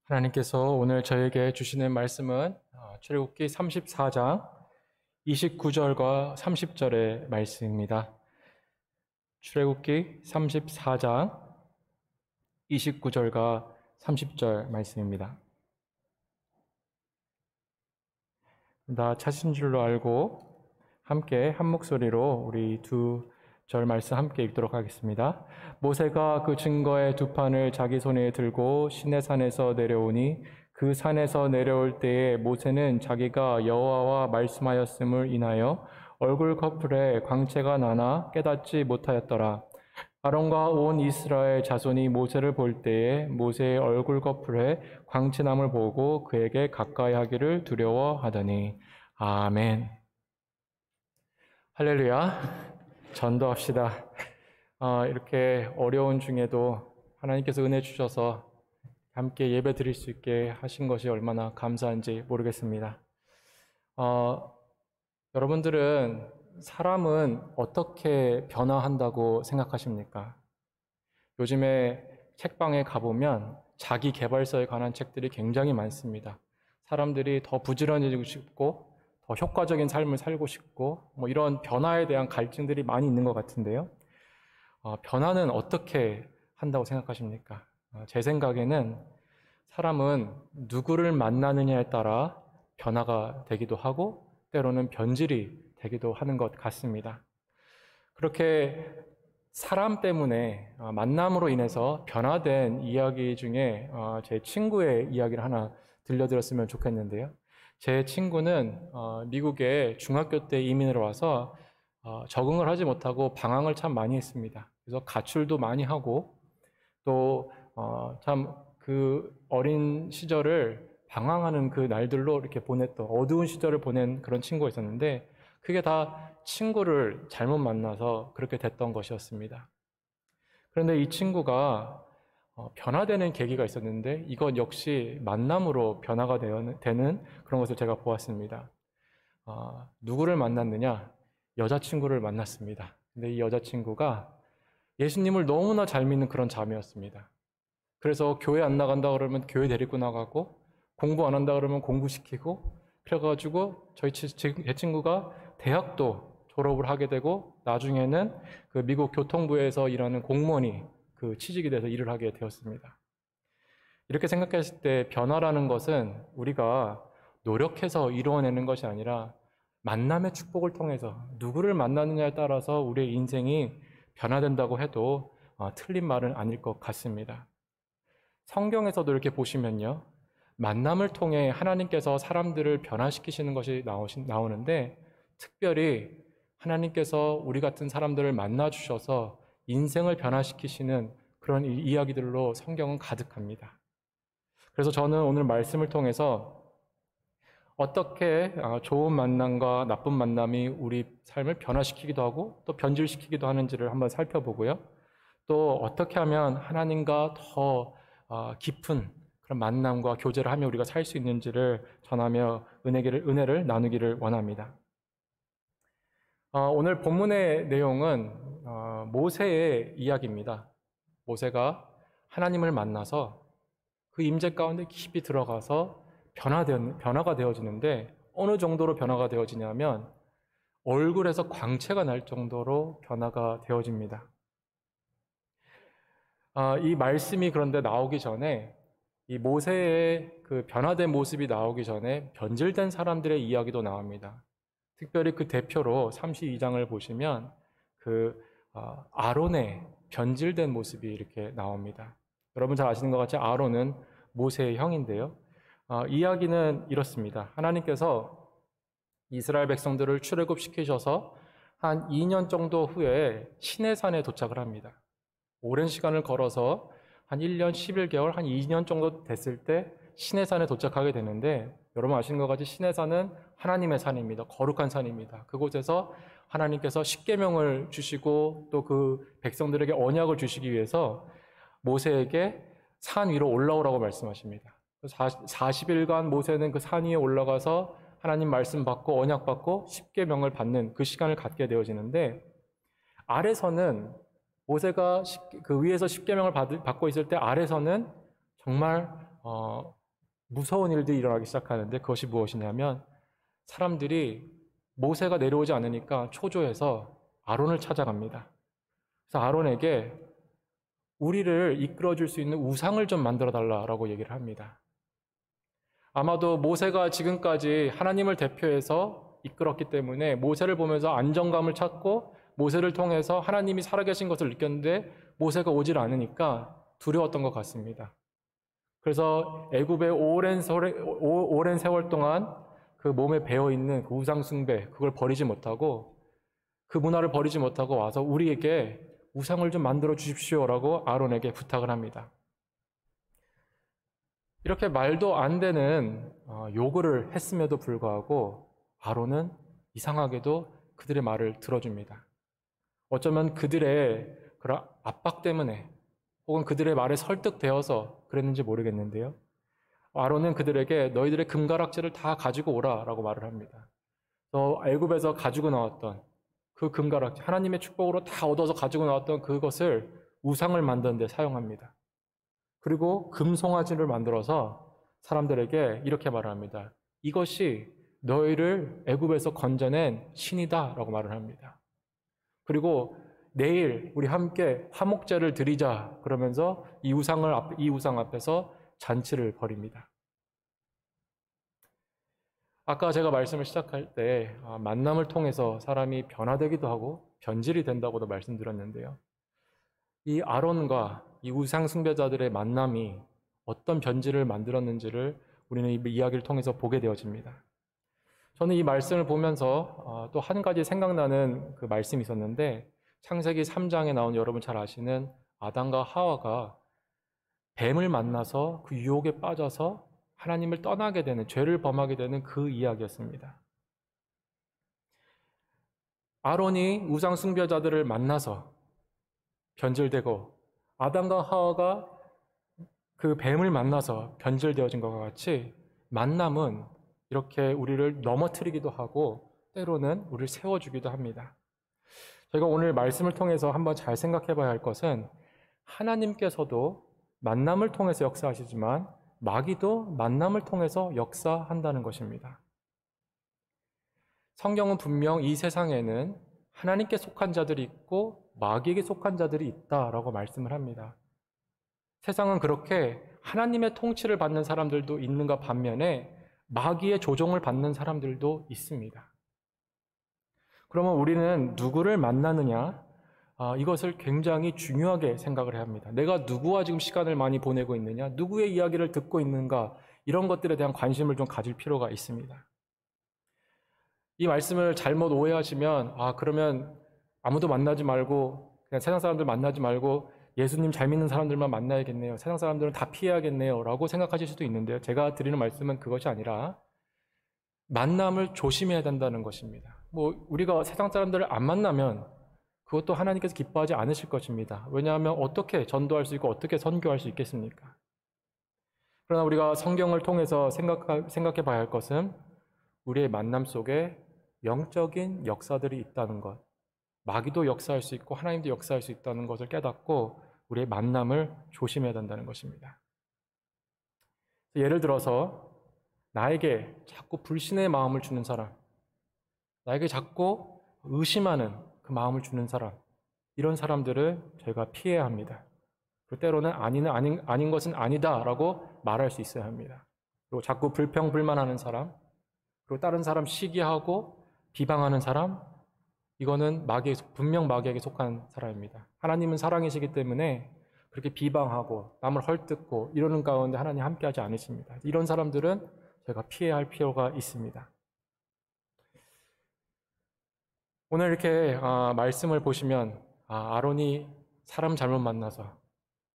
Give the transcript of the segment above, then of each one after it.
하나님께서 오늘 저에게 주시는 말씀은 출애굽기 34장 29절과 30절의 말씀입니다. 출애굽기 34장 29절과 30절 말씀입니다. 다 찾으신 줄로 알고 함께 한 목소리로 우리 두 절 말씀 함께 읽도록 하겠습니다. 모세가 그 증거의 두 판을 자기 손에 들고 시내산에서 내려오니 그 산에서 내려올 때에 모세는 자기가 여호와와 말씀하였음을 인하여 얼굴 커플에 광채가 나나 깨닫지 못하였더라. 아론과 온 이스라엘 자손이 모세를 볼 때에 모세의 얼굴 커플에 광채남을 보고 그에게 가까이 하기를 두려워하더니. 아멘. 할렐루야. 전도합시다. 이렇게 어려운 중에도 하나님께서 은혜 주셔서 함께 예배 드릴 수 있게 하신 것이 얼마나 감사한지 모르겠습니다. 여러분들은 사람은 어떻게 변화한다고 생각하십니까? 요즘에 책방에 가보면 자기 개발서에 관한 책들이 굉장히 많습니다. 사람들이 더 부지런해지고 싶고 더 효과적인 삶을 살고 싶고 이런 변화에 대한 갈증들이 많이 있는 것 같은데요. 변화는 어떻게 한다고 생각하십니까? 제 생각에는 사람은 누구를 만나느냐에 따라 변화가 되기도 하고 때로는 변질이 되기도 하는 것 같습니다. 그렇게 사람 때문에 만남으로 인해서 변화된 이야기 중에 제 친구의 이야기를 하나 들려드렸으면 좋겠는데요. 제 친구는 미국에 중학교 때 이민을 와서 적응을 하지 못하고 방황을 참 많이 했습니다. 그래서 가출도 많이 하고 또 참 그 어린 시절을 방황하는 그 날들로 이렇게 보냈던 어두운 시절을 보낸 그런 친구가 있었는데 그게 다 친구를 잘못 만나서 그렇게 됐던 것이었습니다. 그런데 이 친구가 변화되는 계기가 있었는데 이것 역시 만남으로 변화가 되는 그런 것을 제가 보았습니다. 누구를 만났느냐? 여자친구를 만났습니다. 근데 이 여자친구가 예수님을 너무나 잘 믿는 그런 자매였습니다. 그래서 교회 안 나간다 그러면 교회 데리고 나가고 공부 안 한다 그러면 공부시키고 그래가지고 제 친구가 대학도 졸업을 하게 되고 나중에는 그 미국 교통부에서 일하는 공무원이 그 취직이 돼서 일을 하게 되었습니다. 이렇게 생각했을 때 변화라는 것은 우리가 노력해서 이루어내는 것이 아니라 만남의 축복을 통해서 누구를 만나느냐에 따라서 우리의 인생이 변화된다고 해도 틀린 말은 아닐 것 같습니다. 성경에서도 이렇게 보시면요. 만남을 통해 하나님께서 사람들을 변화시키시는 것이 나오는데 특별히 하나님께서 우리 같은 사람들을 만나주셔서 인생을 변화시키시는 그런 이야기들로 성경은 가득합니다. 그래서 저는 오늘 말씀을 통해서 어떻게 좋은 만남과 나쁜 만남이 우리 삶을 변화시키기도 하고 또 변질시키기도 하는지를 한번 살펴보고요. 또 어떻게 하면 하나님과 더 깊은 그런 만남과 교제를 하며 우리가 살 수 있는지를 전하며 은혜를 나누기를 원합니다. 오늘 본문의 내용은 모세의 이야기입니다. 모세가 하나님을 만나서 그 임재 가운데 깊이 들어가서 변화가 되어지는데 어느 정도로 변화가 되어지냐면 얼굴에서 광채가 날 정도로 변화가 되어집니다. 이 말씀이 그런데 나오기 전에 이 모세의 그 변화된 모습이 나오기 전에 변질된 사람들의 이야기도 나옵니다. 특별히 그 대표로 32장을 보시면 그 아론의 변질된 모습이 이렇게 나옵니다. 여러분 잘 아시는 것 같이 아론은 모세의 형인데요. 이야기는 이렇습니다. 하나님께서 이스라엘 백성들을 출애굽시키셔서 한 2년 정도 후에 시내산에 도착을 합니다. 오랜 시간을 걸어서 한 1년 11개월, 한 2년 정도 됐을 때 시내산에 도착하게 되는데 여러분 아시는 것 같이 시내산은 하나님의 산입니다. 거룩한 산입니다. 그곳에서 하나님께서 십계명을 주시고 또 그 백성들에게 언약을 주시기 위해서 모세에게 산 위로 올라오라고 말씀하십니다. 40일간 모세는 그 산 위에 올라가서 하나님 말씀 받고 언약 받고 십계명을 받는 그 시간을 갖게 되어지는데 아래서는 모세가 그 위에서 십계명을 받고 있을 때 아래서는 정말 무서운 일들이 일어나기 시작하는데 그것이 무엇이냐면 사람들이 모세가 내려오지 않으니까 초조해서 아론을 찾아갑니다. 그래서 아론에게 우리를 이끌어줄 수 있는 우상을 좀 만들어 달라라고 얘기를 합니다. 아마도 모세가 지금까지 하나님을 대표해서 이끌었기 때문에 모세를 보면서 안정감을 찾고 모세를 통해서 하나님이 살아계신 것을 느꼈는데 모세가 오질 않으니까 두려웠던 것 같습니다. 그래서 애굽의 오랜 세월 동안 그 몸에 배어있는 그 우상 숭배, 그걸 버리지 못하고 그 문화를 버리지 못하고 와서 우리에게 우상을 좀 만들어 주십시오라고 아론에게 부탁을 합니다. 이렇게 말도 안 되는 요구를 했음에도 불구하고 아론은 이상하게도 그들의 말을 들어줍니다. 어쩌면 그들의 그런 압박 때문에 혹은 그들의 말에 설득되어서 그랬는지 모르겠는데요. 아론은 그들에게 너희들의 금가락지를 다 가지고 오라라고 말을 합니다. 애굽에서 가지고 나왔던 그 금가락지, 하나님의 축복으로 다 얻어서 가지고 나왔던 그것을 우상을 만드는 데 사용합니다. 그리고 금송아지를 만들어서 사람들에게 이렇게 말을 합니다. 이것이 너희를 애굽에서 건져낸 신이다라고 말을 합니다. 그리고 내일 우리 함께 화목제를 드리자 그러면서 이 우상 앞에서 잔치를 벌입니다. 아까 제가 말씀을 시작할 때 만남을 통해서 사람이 변화되기도 하고 변질이 된다고도 말씀드렸는데요. 이 아론과 이 우상 숭배자들의 만남이 어떤 변질을 만들었는지를 우리는 이 이야기를 통해서 보게 되어집니다. 저는 이 말씀을 보면서 또 한 가지 생각나는 그 말씀이 있었는데 창세기 3장에 나온 여러분 잘 아시는 아담과 하와가 뱀을 만나서 그 유혹에 빠져서 하나님을 떠나게 되는, 죄를 범하게 되는 그 이야기였습니다. 아론이 우상 숭배자들을 만나서 변질되고 아담과 하와가 그 뱀을 만나서 변질되어진 것과 같이 만남은 이렇게 우리를 넘어뜨리기도 하고 때로는 우리를 세워주기도 합니다. 저희가 오늘 말씀을 통해서 한번 잘 생각해 봐야 할 것은 하나님께서도 만남을 통해서 역사하시지만 마귀도 만남을 통해서 역사한다는 것입니다. 성경은 분명 이 세상에는 하나님께 속한 자들이 있고 마귀에게 속한 자들이 있다라고 말씀을 합니다. 세상은 그렇게 하나님의 통치를 받는 사람들도 있는가 반면에 마귀의 조종을 받는 사람들도 있습니다. 그러면 우리는 누구를 만나느냐? 이것을 굉장히 중요하게 생각을 해야 합니다. 내가 누구와 지금 시간을 많이 보내고 있느냐? 누구의 이야기를 듣고 있는가? 이런 것들에 대한 관심을 좀 가질 필요가 있습니다. 이 말씀을 잘못 오해하시면 그러면 아무도 만나지 말고 그냥 세상 사람들 만나지 말고 예수님 잘 믿는 사람들만 만나야겠네요. 세상 사람들은 다 피해야겠네요. 라고 생각하실 수도 있는데요. 제가 드리는 말씀은 그것이 아니라 만남을 조심해야 된다는 것입니다. 우리가 세상 사람들을 안 만나면 그것도 하나님께서 기뻐하지 않으실 것입니다. 왜냐하면 어떻게 전도할 수 있고 어떻게 선교할 수 있겠습니까? 그러나 우리가 성경을 통해서 생각해 봐야 할 것은 우리의 만남 속에 영적인 역사들이 있다는 것, 마귀도 역사할 수 있고 하나님도 역사할 수 있다는 것을 깨닫고 우리의 만남을 조심해야 된다는 것입니다. 예를 들어서 나에게 자꾸 불신의 마음을 주는 사람, 나에게 자꾸 의심하는 그 마음을 주는 사람, 이런 사람들을 저희가 피해야 합니다. 그리고 때로는 아닌 것은 아니다라고 말할 수 있어야 합니다. 그리고 자꾸 불평불만하는 사람, 그리고 다른 사람 시기하고 비방하는 사람, 이거는 분명 마귀에게 속한 사람입니다. 하나님은 사랑이시기 때문에 그렇게 비방하고 남을 헐뜯고 이러는 가운데 하나님 함께하지 않으십니다. 이런 사람들은 저희가 피해야 할 필요가 있습니다. 오늘 이렇게 말씀을 보시면 아론이 사람 잘못 만나서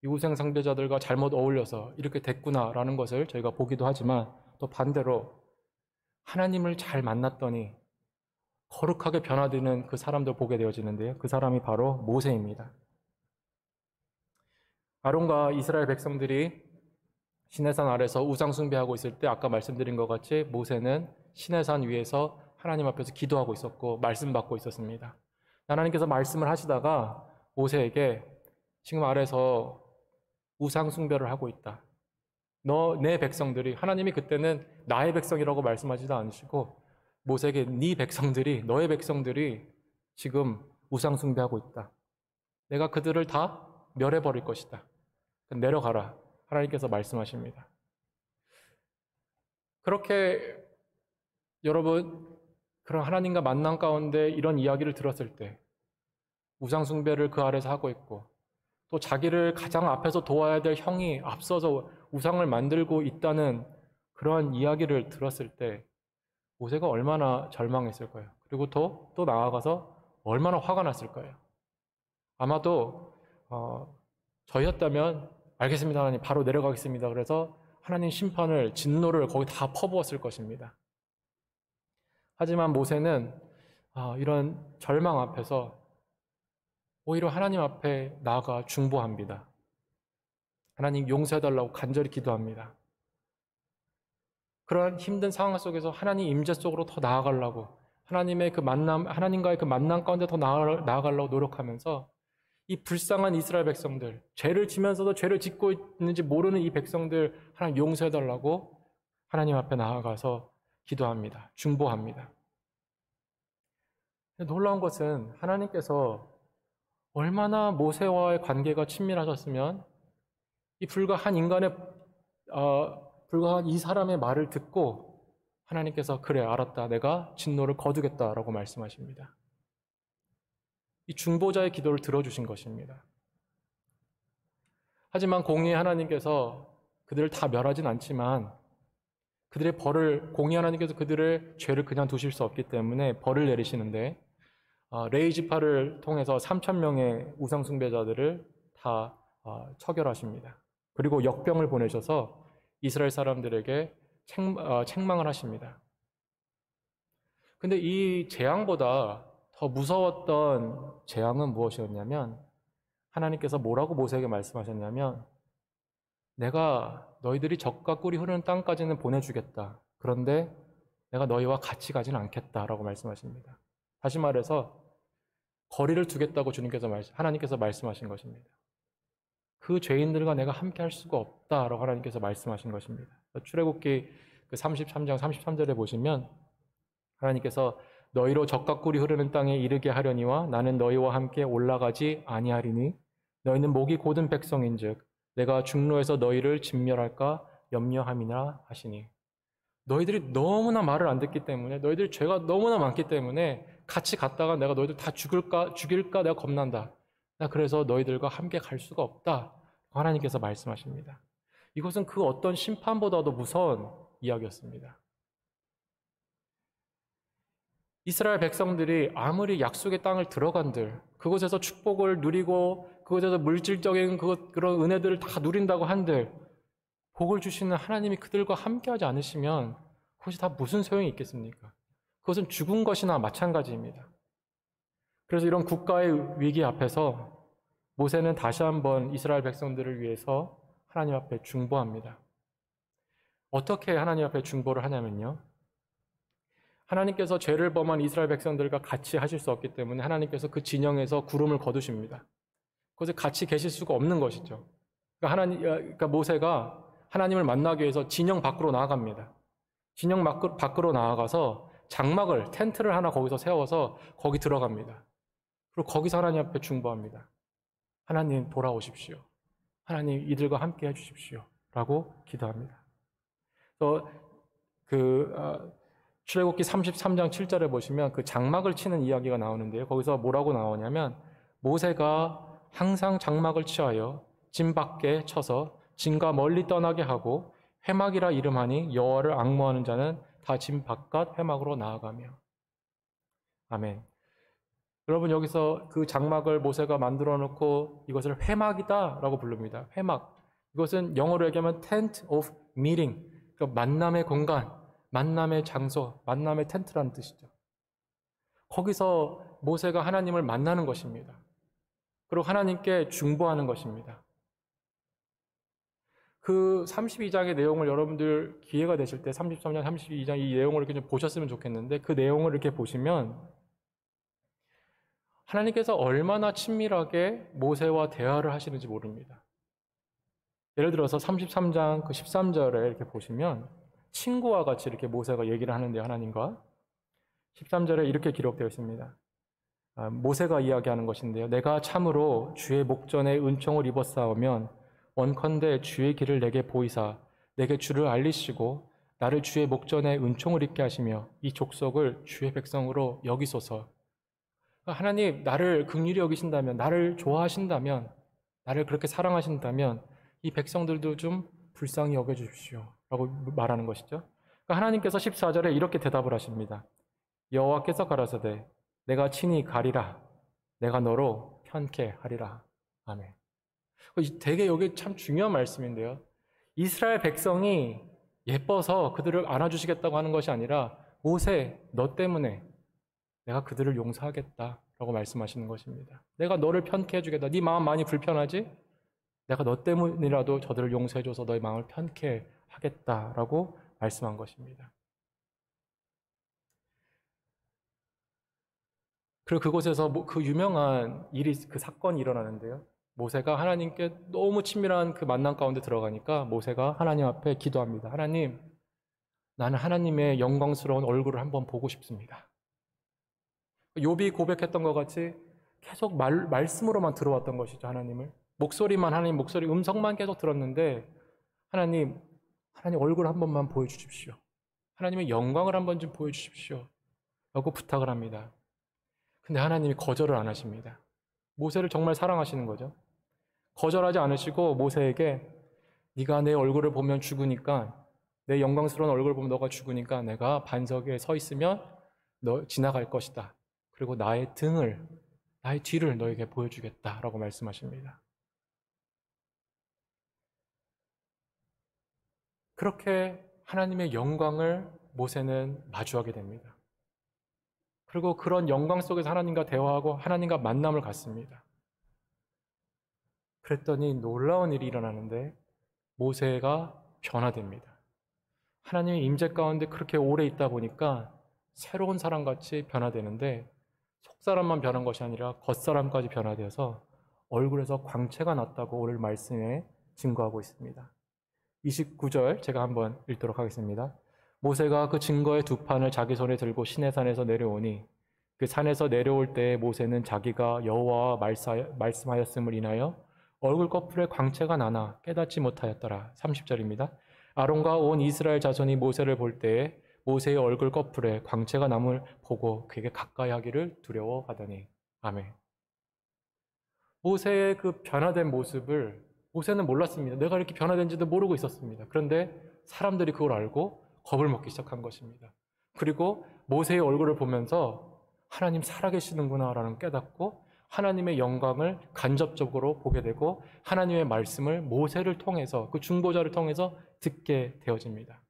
이 우상 숭배자들과 잘못 어울려서 이렇게 됐구나라는 것을 저희가 보기도 하지만 또 반대로 하나님을 잘 만났더니 거룩하게 변화되는 그 사람도 보게 되어지는데요. 그 사람이 바로 모세입니다. 아론과 이스라엘 백성들이 시내산 아래서 우상 숭배하고 있을 때 아까 말씀드린 것 같이 모세는 시내산 위에서 하나님 앞에서 기도하고 있었고 말씀 받고 있었습니다. 하나님께서 말씀을 하시다가 모세에게 지금 아래서 우상 숭배를 하고 있다. 내 백성들이, 하나님이 그때는 나의 백성이라고 말씀하지도 않으시고 모세에게 네 백성들이, 너의 백성들이 지금 우상 숭배하고 있다. 내가 그들을 다 멸해버릴 것이다. 내려가라. 하나님께서 말씀하십니다. 그렇게 여러분, 그런 하나님과 만남 가운데 이런 이야기를 들었을 때 우상 숭배를 그 아래서 하고 있고 또 자기를 가장 앞에서 도와야 될 형이 앞서서 우상을 만들고 있다는 그러한 이야기를 들었을 때 모세가 얼마나 절망했을 거예요. 그리고 또 나아가서 얼마나 화가 났을 거예요. 아마도 저였다면 알겠습니다 하나님, 바로 내려가겠습니다. 그래서 하나님 심판을, 진노를 거기 다 퍼부었을 것입니다. 하지만 모세는 이런 절망 앞에서 오히려 하나님 앞에 나아가 중보합니다. 하나님 용서해달라고 간절히 기도합니다. 그런 힘든 상황 속에서 하나님 임재 속으로 더 나아가려고, 하나님의 그 만남, 하나님과의 그 만남 가운데 더 나아가려고 노력하면서 이 불쌍한 이스라엘 백성들, 죄를 지면서도 죄를 짓고 있는지 모르는 이 백성들 하나님 용서해달라고 하나님 앞에 나아가서 기도합니다. 중보합니다. 놀라운 것은 하나님께서 얼마나 모세와의 관계가 친밀하셨으면 이 불과한 이 사람의 말을 듣고 하나님께서 그래 알았다, 내가 진노를 거두겠다라고 말씀하십니다. 이 중보자의 기도를 들어주신 것입니다. 하지만 공의의 하나님께서 그들을 다 멸하진 않지만 그들의 벌을, 공의의 하나님께서 그들의 죄를 그냥 두실 수 없기 때문에 벌을 내리시는데 레이지파를 통해서 3,000명의 우상 숭배자들을 다 처결하십니다. 그리고 역병을 보내셔서 이스라엘 사람들에게 책망을 하십니다. 근데 이 재앙보다 더 무서웠던 재앙은 무엇이었냐면, 하나님께서 뭐라고 모세에게 말씀하셨냐면, 내가 너희들이 젖과 꿀이 흐르는 땅까지는 보내주겠다. 그런데 내가 너희와 같이 가지는 않겠다라고 말씀하십니다. 다시 말해서 거리를 두겠다고 하나님께서 말씀하신 것입니다. 그 죄인들과 내가 함께 할 수가 없다라고 하나님께서 말씀하신 것입니다. 출애굽기 33장 33절에 보시면 하나님께서 너희로 젖과 꿀이 흐르는 땅에 이르게 하려니와 나는 너희와 함께 올라가지 아니하리니 너희는 목이 곧은 백성인즉 내가 중로에서 너희를 진멸할까 염려함이나 하시니. 너희들이 너무나 말을 안 듣기 때문에, 너희들 죄가 너무나 많기 때문에 같이 갔다가 내가 너희들 다 죽일까 내가 겁난다. 나 그래서 너희들과 함께 갈 수가 없다. 하나님께서 말씀하십니다. 이것은 그 어떤 심판보다도 무서운 이야기였습니다. 이스라엘 백성들이 아무리 약속의 땅을 들어간들, 그곳에서 축복을 누리고 그곳에서 물질적인 그런 은혜들을 다 누린다고 한들, 복을 주시는 하나님이 그들과 함께하지 않으시면 그것이 다 무슨 소용이 있겠습니까? 그것은 죽은 것이나 마찬가지입니다. 그래서 이런 국가의 위기 앞에서 모세는 다시 한번 이스라엘 백성들을 위해서 하나님 앞에 중보합니다. 어떻게 하나님 앞에 중보를 하냐면요, 하나님께서 죄를 범한 이스라엘 백성들과 같이 하실 수 없기 때문에 하나님께서 그 진영에서 구름을 거두십니다. 그것에 같이 계실 수가 없는 것이죠. 그러니까 모세가 하나님을 만나기 위해서 진영 밖으로 나아갑니다. 진영 밖으로 나아가서 장막을, 텐트를 하나 거기서 세워서 거기 들어갑니다. 그리고 거기서 하나님 앞에 중보합니다. 하나님 돌아오십시오. 하나님 이들과 함께 해주십시오. 라고 기도합니다. 출애굽기 33장 7절에 보시면 그 장막을 치는 이야기가 나오는데요. 거기서 뭐라고 나오냐면, 모세가 항상 장막을 취하여 진 밖에 쳐서 진과 멀리 떠나게 하고 회막이라 이름하니 여호와를 앙모하는 자는 다 진 바깥 회막으로 나아가며. 아멘. 여러분, 여기서 그 장막을 모세가 만들어 놓고 이것을 회막이다 라고 부릅니다. 회막. 이것은 영어로 얘기하면 tent of meeting, 그러니까 만남의 공간, 만남의 장소, 만남의 텐트라는 뜻이죠. 거기서 모세가 하나님을 만나는 것입니다. 그리고 하나님께 중보하는 것입니다. 그 32장의 내용을 여러분들 기회가 되실 때 33장, 32장 이 내용을 이렇게 좀 보셨으면 좋겠는데, 그 내용을 이렇게 보시면 하나님께서 얼마나 친밀하게 모세와 대화를 하시는지 모릅니다. 예를 들어서 33장 그 13절에 이렇게 보시면 친구와 같이 이렇게 모세가 얘기를 하는데요, 하나님과. 13절에 이렇게 기록되어 있습니다. 모세가 이야기하는 것인데요. 내가 참으로 주의 목전에 은총을 입었사오면 원컨대 주의 길을 내게 보이사 내게 주를 알리시고 나를 주의 목전에 은총을 입게 하시며 이 족속을 주의 백성으로 여기소서. 하나님, 나를 긍휼히 여기신다면, 나를 좋아하신다면, 나를 그렇게 사랑하신다면 이 백성들도 좀 불쌍히 여겨주십시오 라고 말하는 것이죠. 하나님께서 14절에 이렇게 대답을 하십니다. 여호와께서 가라사대 내가 친히 가리라 내가 너로 편케 하리라. 아멘. 되게 여기 참 중요한 말씀인데요. 이스라엘 백성이 예뻐서 그들을 안아주시겠다고 하는 것이 아니라 모세, 너 때문에 내가 그들을 용서하겠다라고 말씀하시는 것입니다. 내가 너를 편케 해주겠다. 네 마음 많이 불편하지? 내가 너 때문이라도 저들을 용서해줘서 너의 마음을 편케 하겠다라고 말씀한 것입니다. 그리고 그곳에서 그 유명한 일이, 그 사건이 일어나는데요. 모세가 하나님께 너무 친밀한 그 만남 가운데 들어가니까 모세가 하나님 앞에 기도합니다. 하나님, 나는 하나님의 영광스러운 얼굴을 한번 보고 싶습니다. 욥이 고백했던 것 같이 계속 말씀으로만 들어왔던 것이죠, 하나님을. 목소리만, 하나님 목소리, 음성만 계속 들었는데 하나님 얼굴 한 번만 보여주십시오. 하나님의 영광을 한번 좀 보여주십시오 라고 부탁을 합니다. 근데 하나님이 거절을 안 하십니다. 모세를 정말 사랑하시는 거죠. 거절하지 않으시고 모세에게 네가 내 얼굴을 보면 죽으니까, 내 영광스러운 얼굴을 보면 너가 죽으니까 내가 반석에 서 있으면 너 지나갈 것이다. 그리고 나의 뒤를 너에게 보여주겠다라고 말씀하십니다. 그렇게 하나님의 영광을 모세는 마주하게 됩니다. 그리고 그런 영광 속에서 하나님과 대화하고 하나님과 만남을 갖습니다. 그랬더니 놀라운 일이 일어나는데 모세가 변화됩니다. 하나님의 임재 가운데 그렇게 오래 있다 보니까 새로운 사람같이 변화되는데 속사람만 변한 것이 아니라 겉사람까지 변화되어서 얼굴에서 광채가 났다고 오늘 말씀에 증거하고 있습니다. 29절 제가 한번 읽도록 하겠습니다. 모세가 그 증거의 두 판을 자기 손에 들고 시내산에서 내려오니 그 산에서 내려올 때에 모세는 자기가 여호와와 말씀하였음을 인하여 얼굴 꺼풀에 광채가 나나 깨닫지 못하였더라. 30절입니다. 아론과 온 이스라엘 자손이 모세를 볼 때에 모세의 얼굴 꺼풀에 광채가 남을 보고 그에게 가까이 하기를 두려워하더니. 아멘. 모세의 그 변화된 모습을 모세는 몰랐습니다. 내가 이렇게 변화된지도 모르고 있었습니다. 그런데 사람들이 그걸 알고 겁을 먹기 시작한 것입니다. 그리고 모세의 얼굴을 보면서 하나님 살아계시는구나 라는 깨닫고 하나님의 영광을 간접적으로 보게 되고 하나님의 말씀을 모세를 통해서, 그 중보자를 통해서 듣게 되어집니다.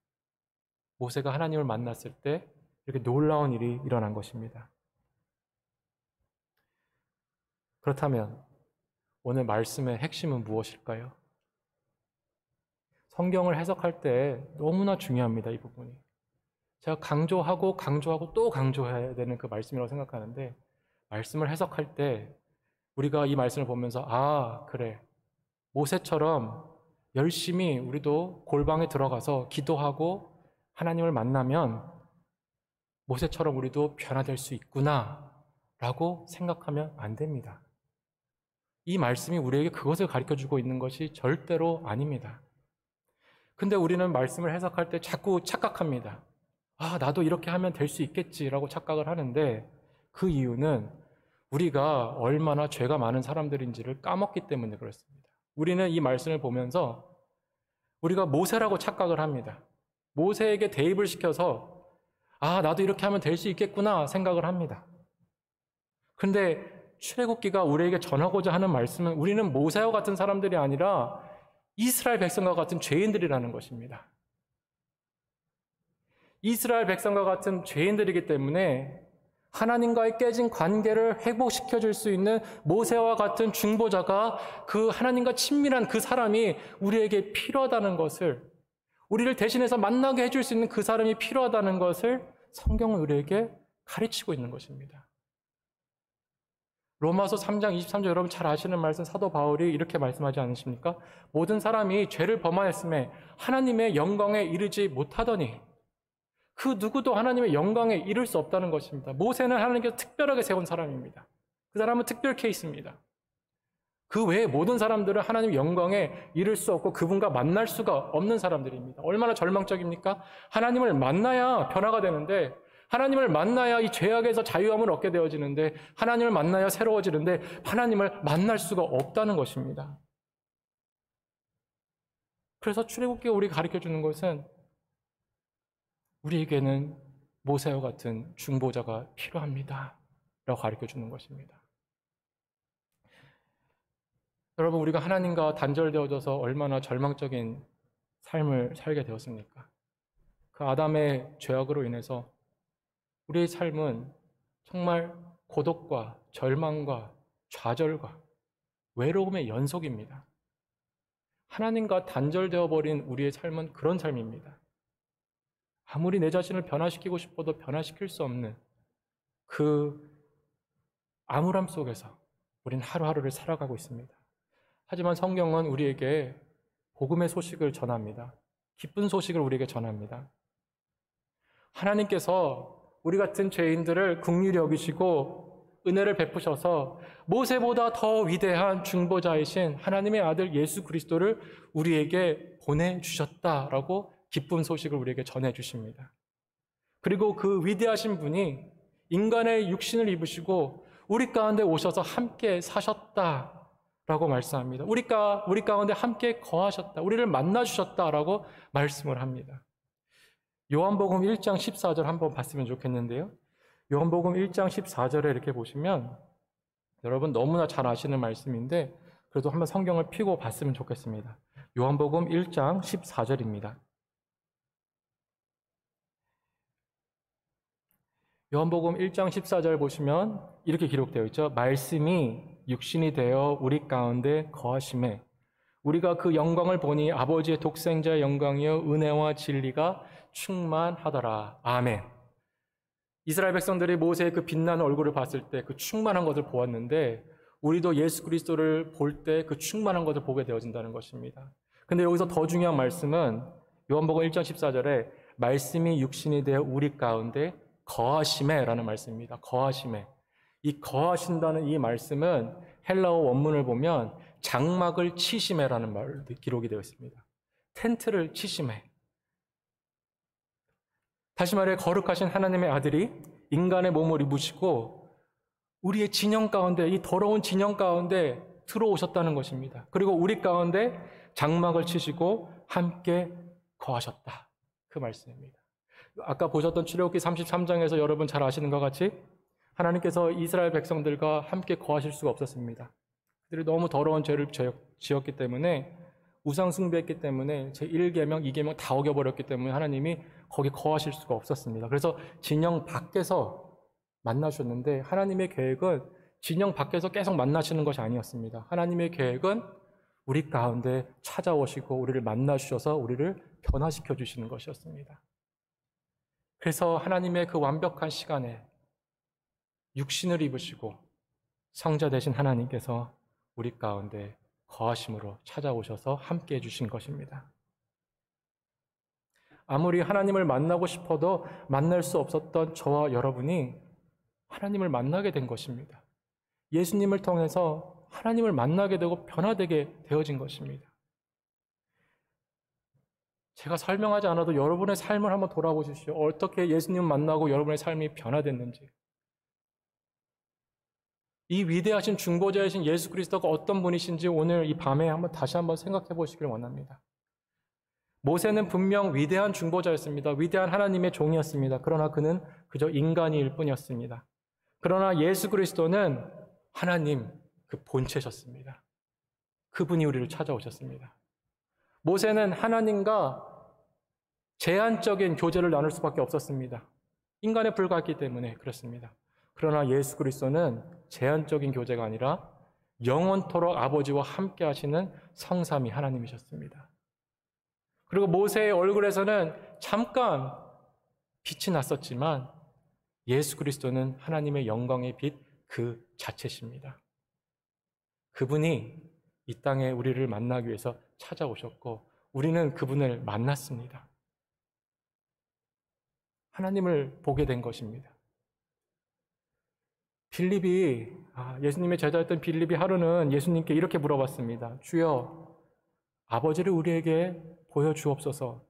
모세가 하나님을 만났을 때 이렇게 놀라운 일이 일어난 것입니다. 그렇다면 오늘 말씀의 핵심은 무엇일까요? 성경을 해석할 때 너무나 중요합니다, 이 부분이. 제가 강조하고 또 강조해야 되는 그 말씀이라고 생각하는데, 말씀을 해석할 때 우리가 이 말씀을 보면서 그래, 모세처럼 열심히 우리도 골방에 들어가서 기도하고 하나님을 만나면 모세처럼 우리도 변화될 수 있구나 라고 생각하면 안 됩니다. 이 말씀이 우리에게 그것을 가르쳐주고 있는 것이 절대로 아닙니다. 근데 우리는 말씀을 해석할 때 자꾸 착각합니다. 나도 이렇게 하면 될 수 있겠지라고 착각을 하는데, 그 이유는 우리가 얼마나 죄가 많은 사람들인지를 까먹기 때문에 그렇습니다. 우리는 이 말씀을 보면서 우리가 모세라고 착각을 합니다. 모세에게 대입을 시켜서 나도 이렇게 하면 될 수 있겠구나 생각을 합니다. 그런데 출애굽기가 우리에게 전하고자 하는 말씀은 우리는 모세와 같은 사람들이 아니라 이스라엘 백성과 같은 죄인들이라는 것입니다. 이스라엘 백성과 같은 죄인들이기 때문에 하나님과의 깨진 관계를 회복시켜 줄 수 있는 모세와 같은 중보자가, 그 하나님과 친밀한 그 사람이 우리에게 필요하다는 것을, 우리를 대신해서 만나게 해줄 수 있는 그 사람이 필요하다는 것을 성경은 우리에게 가르치고 있는 것입니다. 로마서 3장 23절 여러분 잘 아시는 말씀 사도 바울이 이렇게 말씀하지 않으십니까? 모든 사람이 죄를 범하였음에 하나님의 영광에 이르지 못하더니 그 누구도 하나님의 영광에 이를 수 없다는 것입니다. 모세는 하나님께서 특별하게 세운 사람입니다. 그 사람은 특별 케이스입니다. 그 외에 모든 사람들은 하나님의 영광에 이를 수 없고 그분과 만날 수가 없는 사람들입니다. 얼마나 절망적입니까? 하나님을 만나야 변화가 되는데, 하나님을 만나야 이 죄악에서 자유함을 얻게 되어지는데, 하나님을 만나야 새로워지는데 하나님을 만날 수가 없다는 것입니다. 그래서 출애굽기가 우리가 가르쳐주는 것은 우리에게는 모세와 같은 중보자가 필요합니다 라고 가르쳐주는 것입니다. 여러분, 우리가 하나님과 단절되어져서 얼마나 절망적인 삶을 살게 되었습니까? 그 아담의 죄악으로 인해서 우리의 삶은 정말 고독과 절망과 좌절과 외로움의 연속입니다. 하나님과 단절되어 버린 우리의 삶은 그런 삶입니다. 아무리 내 자신을 변화시키고 싶어도 변화시킬 수 없는 그 암울함 속에서 우리는 하루하루를 살아가고 있습니다. 하지만 성경은 우리에게 복음의 소식을 전합니다. 기쁜 소식을 우리에게 전합니다. 하나님께서 우리 같은 죄인들을 긍휼히 여기시고 은혜를 베푸셔서 모세보다 더 위대한 중보자이신 하나님의 아들 예수 그리스도를 우리에게 보내주셨다라고 기쁜 소식을 우리에게 전해주십니다. 그리고 그 위대하신 분이 인간의 육신을 입으시고 우리 가운데 오셔서 함께 사셨다라고 말씀합니다. 우리 가운데 함께 거하셨다, 우리를 만나주셨다라고 말씀을 합니다. 요한복음 1장 14절 한번 봤으면 좋겠는데요. 요한복음 1장 14절에 이렇게 보시면 여러분 너무나 잘 아시는 말씀인데 그래도 한번 성경을 펴고 봤으면 좋겠습니다. 요한복음 1장 14절입니다. 요한복음 1장 14절 보시면 이렇게 기록되어 있죠. 말씀이 육신이 되어 우리 가운데 거하심에 우리가 그 영광을 보니 아버지의 독생자의 영광이요 은혜와 진리가 충만하더라. 아멘. 이스라엘 백성들이 모세의 그 빛나는 얼굴을 봤을 때 그 충만한 것을 보았는데 우리도 예수 그리스도를 볼 때 그 충만한 것을 보게 되어진다는 것입니다. 근데 여기서 더 중요한 말씀은 요한복음 1장 14절에 말씀이 육신이 되어 우리 가운데 거하심에 라는 말씀입니다. 거하심에. 이 거하신다는 이 말씀은 헬라어 원문을 보면 장막을 치심에라는 말 기록이 되어 있습니다. 텐트를 치심에. 다시 말해 거룩하신 하나님의 아들이 인간의 몸을 입으시고 우리의 진영 가운데, 이 더러운 진영 가운데 들어오셨다는 것입니다. 그리고 우리 가운데 장막을 치시고 함께 거하셨다. 그 말씀입니다. 아까 보셨던 출애굽기 33장에서 여러분 잘 아시는 것 같이 하나님께서 이스라엘 백성들과 함께 거하실 수가 없었습니다. 그들이 너무 더러운 죄를 지었기 때문에, 우상 숭배했기 때문에 제1계명, 2계명 다 어겨버렸기 때문에 하나님이 거기 거하실 수가 없었습니다. 그래서 진영 밖에서 만나셨는데 하나님의 계획은 진영 밖에서 계속 만나시는 것이 아니었습니다. 하나님의 계획은 우리 가운데 찾아오시고 우리를 만나주셔서 우리를 변화시켜 주시는 것이었습니다. 그래서 하나님의 그 완벽한 시간에 육신을 입으시고 성자 되신 하나님께서 우리 가운데 거하심으로 찾아오셔서 함께 해주신 것입니다. 아무리 하나님을 만나고 싶어도 만날 수 없었던 저와 여러분이 하나님을 만나게 된 것입니다. 예수님을 통해서 하나님을 만나게 되고 변화되게 되어진 것입니다. 제가 설명하지 않아도 여러분의 삶을 한번 돌아보십시오. 어떻게 예수님을 만나고 여러분의 삶이 변화됐는지. 이 위대하신 중보자이신 예수 그리스도가 어떤 분이신지 오늘 이 밤에 다시 한번 생각해 보시길 원합니다. 모세는 분명 위대한 중보자였습니다. 위대한 하나님의 종이었습니다. 그러나 그는 그저 인간일 뿐이었습니다. 그러나 예수 그리스도는 하나님 그 본체셨습니다. 그분이 우리를 찾아오셨습니다. 모세는 하나님과 제한적인 교제를 나눌 수밖에 없었습니다. 인간에 불과했기 때문에 그렇습니다. 그러나 예수 그리스도는 제한적인 교제가 아니라 영원토록 아버지와 함께 하시는 성삼위 하나님이셨습니다. 그리고 모세의 얼굴에서는 잠깐 빛이 났었지만 예수 그리스도는 하나님의 영광의 빛 그 자체십니다. 그분이 이 땅에 우리를 만나기 위해서 찾아오셨고 우리는 그분을 만났습니다. 하나님을 보게 된 것입니다. 예수님의 제자였던 빌립이 하루는 예수님께 이렇게 물어봤습니다. 주여, 아버지를 우리에게 보여주옵소서.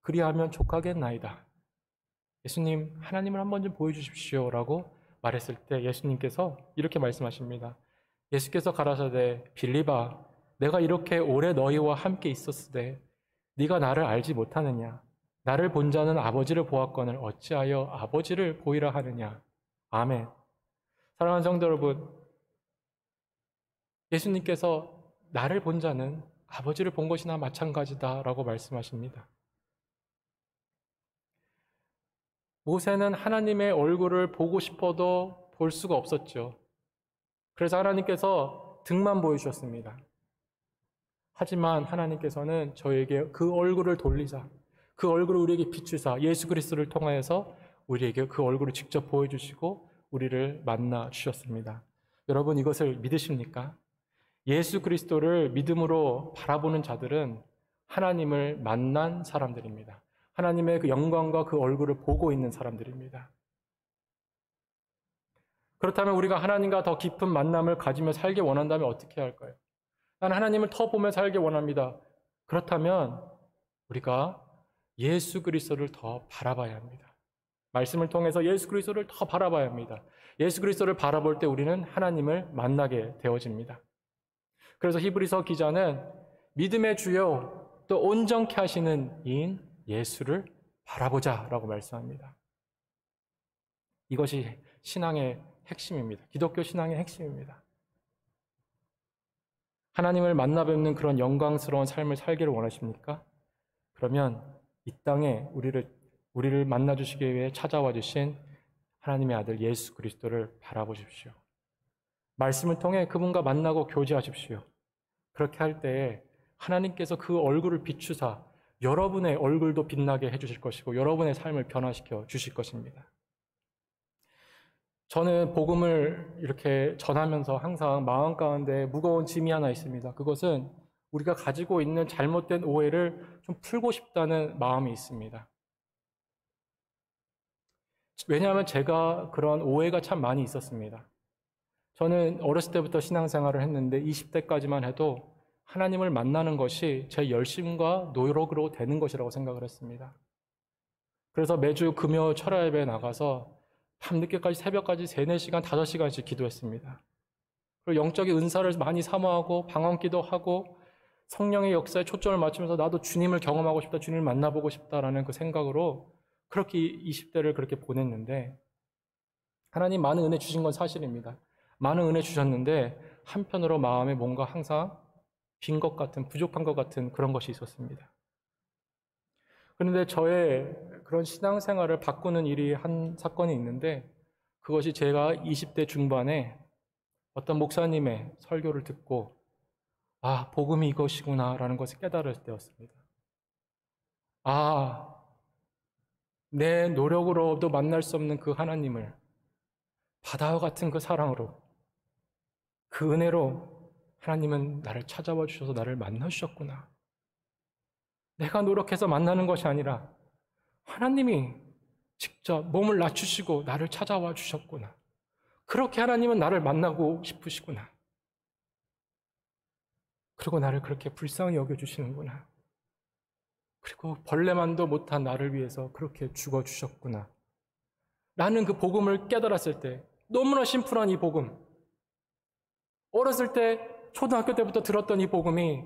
그리하면 족하겠나이다. 예수님, 하나님을 한번 좀 보여주십시오 라고 말했을 때 예수님께서 이렇게 말씀하십니다. 예수께서 가라사대 빌립아, 내가 이렇게 오래 너희와 함께 있었으되 네가 나를 알지 못하느냐? 나를 본 자는 아버지를 보았거늘 어찌하여 아버지를 보이라 하느냐? 아멘. 사랑하는 성도 여러분, 예수님께서 나를 본 자는 아버지를 본 것이나 마찬가지다라고 말씀하십니다. 모세는 하나님의 얼굴을 보고 싶어도 볼 수가 없었죠. 그래서 하나님께서 등만 보여주셨습니다. 하지만 하나님께서는 저에게 그 얼굴을 돌리사, 그 얼굴을 우리에게 비추사 예수 그리스도를 통하여서 우리에게 그 얼굴을 직접 보여주시고 우리를 만나 주셨습니다. 여러분, 이것을 믿으십니까? 예수 그리스도를 믿음으로 바라보는 자들은 하나님을 만난 사람들입니다. 하나님의 그 영광과 그 얼굴을 보고 있는 사람들입니다. 그렇다면 우리가 하나님과 더 깊은 만남을 가지며 살기 원한다면 어떻게 해야 할까요? 난 하나님을 더 보며 살기 원합니다. 그렇다면 우리가 예수 그리스도를 더 바라봐야 합니다. 말씀을 통해서 예수 그리스도를 더 바라봐야 합니다. 예수 그리스도를 바라볼 때 우리는 하나님을 만나게 되어집니다. 그래서 히브리서 기자는 믿음의 주요 또 온전케 하시는 이인 예수를 바라보자라고 말씀합니다. 이것이 신앙의 핵심입니다. 기독교 신앙의 핵심입니다. 하나님을 만나 뵙는 그런 영광스러운 삶을 살기를 원하십니까? 그러면 이 땅에 우리를 만나 주시기 위해 찾아와 주신 하나님의 아들 예수 그리스도를 바라보십시오. 말씀을 통해 그분과 만나고 교제하십시오. 그렇게 할 때에 하나님께서 그 얼굴을 비추사 여러분의 얼굴도 빛나게 해주실 것이고 여러분의 삶을 변화시켜 주실 것입니다. 저는 복음을 이렇게 전하면서 항상 마음 가운데 무거운 짐이 하나 있습니다. 그것은 우리가 가지고 있는 잘못된 오해를 좀 풀고 싶다는 마음이 있습니다. 왜냐하면 제가 그런 오해가 참 많이 있었습니다. 저는 어렸을 때부터 신앙생활을 했는데 20대까지만 해도 하나님을 만나는 것이 제 열심과 노력으로 되는 것이라고 생각을 했습니다. 그래서 매주 금요 철야 예배에 나가서 밤늦게까지 새벽까지 3, 4시간, 5시간씩 기도했습니다. 그리고 영적인 은사를 많이 사모하고 방언기도 하고 성령의 역사에 초점을 맞추면서 나도 주님을 경험하고 싶다, 주님을 만나보고 싶다라는 그 생각으로 그렇게 20대를 그렇게 보냈는데 하나님 많은 은혜 주신 건 사실입니다. 많은 은혜 주셨는데 한편으로 마음에 뭔가 항상 빈 것 같은, 부족한 것 같은 그런 것이 있었습니다. 그런데 저의 그런 신앙생활을 바꾸는 일이 한 사건이 있는데 그것이 제가 20대 중반에 어떤 목사님의 설교를 듣고 복음이 이것이구나 라는 것을 깨달을 때였습니다. 내 노력으로도 만날 수 없는 그 하나님을 바다와 같은 그 사랑으로 그 은혜로 하나님은 나를 찾아와 주셔서 나를 만나 주셨구나. 내가 노력해서 만나는 것이 아니라 하나님이 직접 몸을 낮추시고 나를 찾아와 주셨구나. 그렇게 하나님은 나를 만나고 싶으시구나. 그리고 나를 그렇게 불쌍히 여겨주시는구나. 그리고 벌레만도 못한 나를 위해서 그렇게 죽어주셨구나. 라는 그 복음을 깨달았을 때 너무나 심플한 이 복음, 어렸을 때 초등학교 때부터 들었던 이 복음이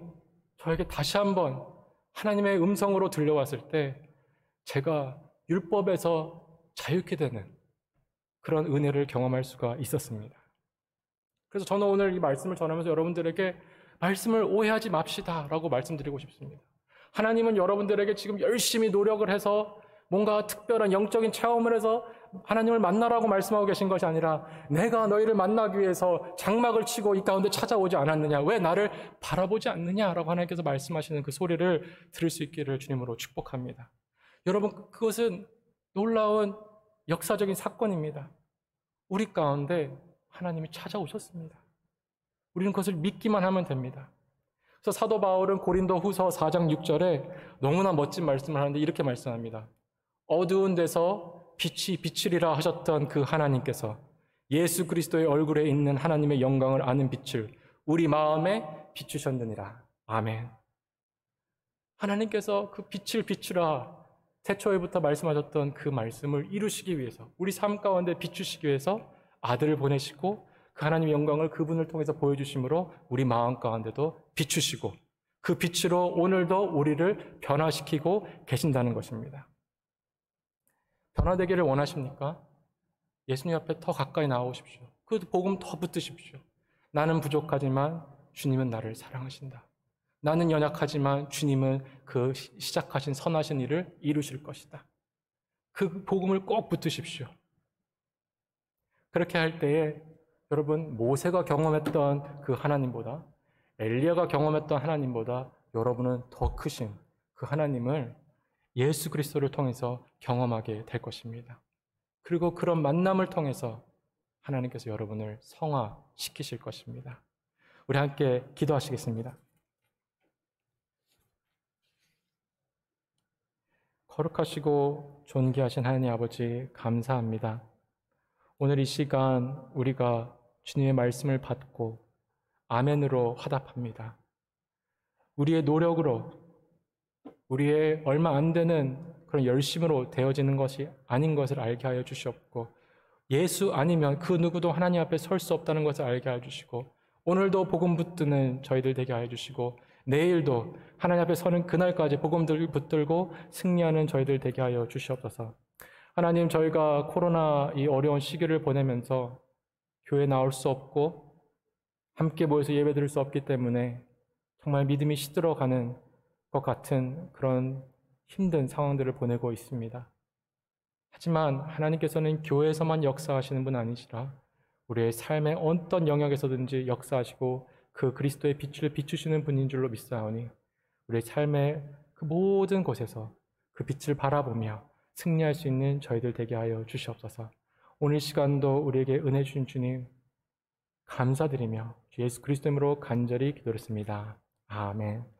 저에게 다시 한번 하나님의 음성으로 들려왔을 때 제가 율법에서 자유케 되는 그런 은혜를 경험할 수가 있었습니다. 그래서 저는 오늘 이 말씀을 전하면서 여러분들에게 말씀을 오해하지 맙시다 라고 말씀드리고 싶습니다. 하나님은 여러분들에게 지금 열심히 노력을 해서 뭔가 특별한 영적인 체험을 해서 하나님을 만나라고 말씀하고 계신 것이 아니라 내가 너희를 만나기 위해서 장막을 치고 이 가운데 찾아오지 않았느냐, 왜 나를 바라보지 않느냐라고 하나님께서 말씀하시는 그 소리를 들을 수 있기를 주님으로 축복합니다. 여러분, 그것은 놀라운 역사적인 사건입니다. 우리 가운데 하나님이 찾아오셨습니다. 우리는 그것을 믿기만 하면 됩니다. 그래서 사도 바울은 고린도 후서 4장 6절에 너무나 멋진 말씀을 하는데 이렇게 말씀합니다. 어두운 데서 빛이 비추리라 하셨던 그 하나님께서 예수 그리스도의 얼굴에 있는 하나님의 영광을 아는 빛을 우리 마음에 비추셨느니라. 아멘. 하나님께서 그 빛을 비추라 태초에부터 말씀하셨던 그 말씀을 이루시기 위해서, 우리 삶 가운데 비추시기 위해서 아들을 보내시고 그 하나님의 영광을 그분을 통해서 보여주심으로 우리 마음 가운데도 비추시고 그 빛으로 오늘도 우리를 변화시키고 계신다는 것입니다. 변화되기를 원하십니까? 예수님 앞에 더 가까이 나오십시오. 그 복음 더 붙드십시오. 나는 부족하지만 주님은 나를 사랑하신다. 나는 연약하지만 주님은 그 시작하신 선하신 일을 이루실 것이다. 그 복음을 꼭 붙드십시오. 그렇게 할 때에 여러분, 모세가 경험했던 그 하나님보다, 엘리야가 경험했던 하나님보다 여러분은 더 크신 그 하나님을 예수 그리스도를 통해서 경험하게 될 것입니다. 그리고 그런 만남을 통해서 하나님께서 여러분을 성화시키실 것입니다. 우리 함께 기도하시겠습니다. 거룩하시고 존귀하신 하나님 아버지, 감사합니다. 오늘 이 시간 우리가 주님의 말씀을 받고 아멘으로 화답합니다. 우리의 노력으로, 우리의 얼마 안 되는 그런 열심으로 되어지는 것이 아닌 것을 알게 하여 주시옵고, 예수 아니면 그 누구도 하나님 앞에 설 수 없다는 것을 알게 하여 주시고, 오늘도 복음 붙드는 저희들 되게 하여 주시고, 내일도 하나님 앞에 서는 그날까지 복음들 붙들고 승리하는 저희들 되게 하여 주시옵소서. 하나님, 저희가 코로나 이 어려운 시기를 보내면서 교회 나올 수 없고 함께 모여서 예배 드릴 수 없기 때문에 정말 믿음이 시들어가는 것 같은 그런 힘든 상황들을 보내고 있습니다. 하지만 하나님께서는 교회에서만 역사하시는 분 아니시라 우리의 삶의 어떤 영역에서든지 역사하시고 그 그리스도의 빛을 비추시는 분인 줄로 믿사오니 우리의 삶의 그 모든 곳에서 그 빛을 바라보며 승리할 수 있는 저희들 되게 하여 주시옵소서. 오늘 시간도 우리에게 은혜 주신 주님 감사드리며 주 예수 그리스도 이름으로 간절히 기도했습니다. 아멘.